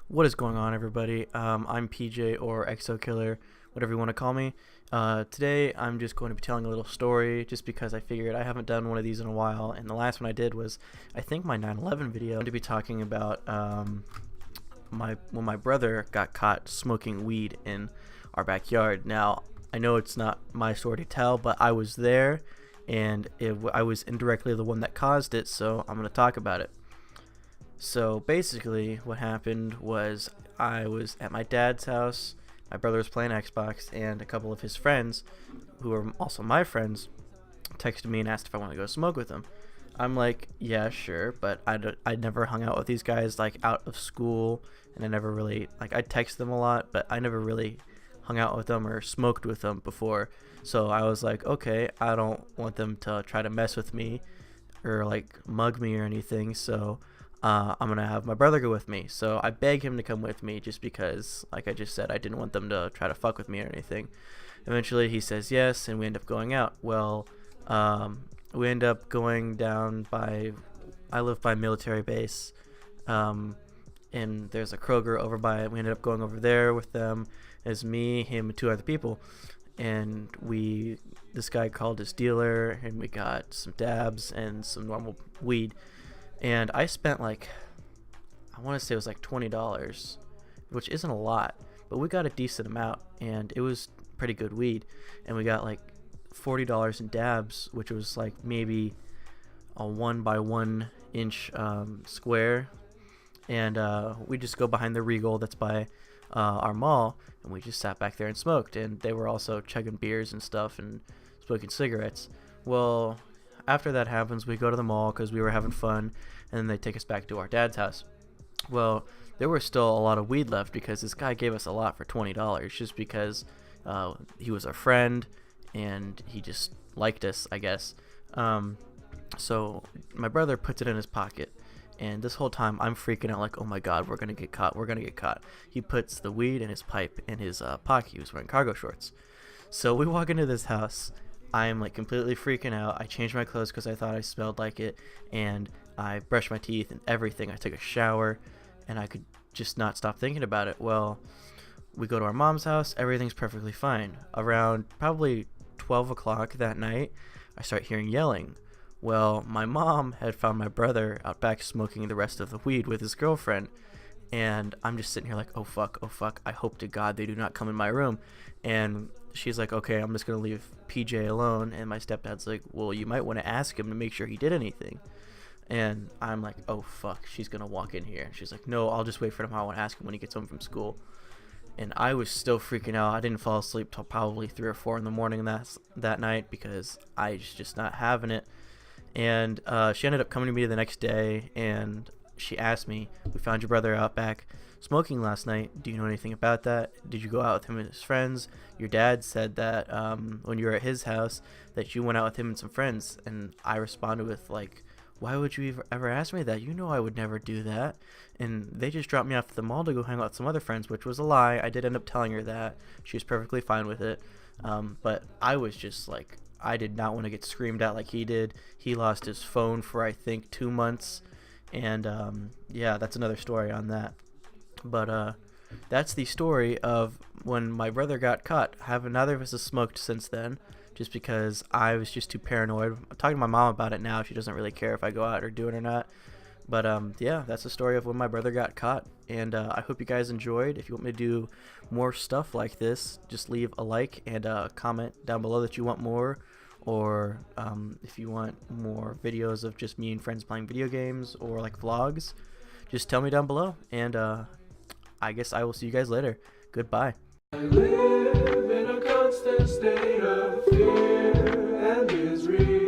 What is going on, everybody? I'm PJ or Exo Killer, whatever you want to call me. Today, I'm just going to be telling a little story just because I figured I haven't done one of these in a while, and the last one I did was, I think, my 9/11 video. I'm going to be talking about when my brother got caught smoking weed in our backyard. Now, I know it's not my story to tell, but I was there, and I was indirectly the one that caused it, so I'm going to talk about it. So basically what happened was I was at my dad's house, my brother was playing Xbox, and a couple of his friends, who are also my friends, texted me and asked if I want to go smoke with them. I'm like, yeah, sure, but I never hung out with these guys like out of school, and I never really, like, I text them a lot, but I never really hung out with them or smoked with them before. So I was like, okay, I don't want them to try to mess with me or like mug me or anything, so I'm gonna have my brother go with me. So I begged him to come with me just because, like I just said, I didn't want them to try to fuck with me or anything. Eventually he says yes, and we end up going out. Well, we end up going down by, I live by military base, and there's a Kroger over by it. We ended up going over there with them, as me, him, and two other people. And this guy called his dealer, and we got some dabs and some normal weed. And I spent like, I want to say it was like $20, which isn't a lot, but we got a decent amount, and it was pretty good weed. And we got like $40 in dabs, which was like maybe a 1 by 1 inch square. And we just go behind the Regal that's by our mall, and we just sat back there and smoked. And they were also chugging beers and stuff and smoking cigarettes. Well, after that happens, we go to the mall because we were having fun, and then they take us back to our dad's house. Well, there was still a lot of weed left because this guy gave us a lot for $20 just because he was our friend and he just liked us, I guess. So my brother puts it in his pocket, and this whole time I'm freaking out like, oh my god, we're gonna get caught, we're gonna get caught. He puts the weed and his pipe in his pocket. He was wearing cargo shorts. So we walk into this house. I am like completely freaking out. I changed my clothes because I thought I smelled like it, and I brushed my teeth and everything. I took a shower, and I could just not stop thinking about it. Well, we go to our mom's house. Everything's perfectly fine. Around probably 12 o'clock that night, I start hearing yelling. Well, my mom had found my brother out back smoking the rest of the weed with his girlfriend, and I'm just sitting here like, oh fuck, I hope to god they do not come in my room. And she's like, okay, I'm just gonna leave PJ alone. And my stepdad's like, well, you might want to ask him to make sure he did anything. And I'm like, oh fuck, she's gonna walk in here. And she's like, no, I'll just wait for him. I want to ask him when he gets home from school. And I was still freaking out. I didn't fall asleep till probably 3 or 4 in the morning that night because I was just not having it. And she ended up coming to me the next day, and she asked me, we found your brother out back smoking last night. Do you know anything about that? Did you go out with him and his friends? Your dad said that when you were at his house that you went out with him and some friends. And I responded with like, why would you ever ask me that? You know I would never do that. And they just dropped me off at the mall to go hang out with some other friends, which was a lie. I did end up telling her that. She was perfectly fine with it. But I was just like, I did not want to get screamed at like he did. He lost his phone for I think 2 months. And yeah, that's another story on that. But that's the story of when my brother got caught. Neither of us has smoked since then, just because I was just too paranoid. I'm talking to my mom about it now. She doesn't really care if I go out or do it or not. But yeah, that's the story of when my brother got caught. And I hope you guys enjoyed. If you want me to do more stuff like this, just leave a like and comment down below that you want more. Or if you want more videos of just me and friends playing video games or like vlogs, just tell me down below. And I guess I will see you guys later. Goodbye. I live in a constant state of fear and misery.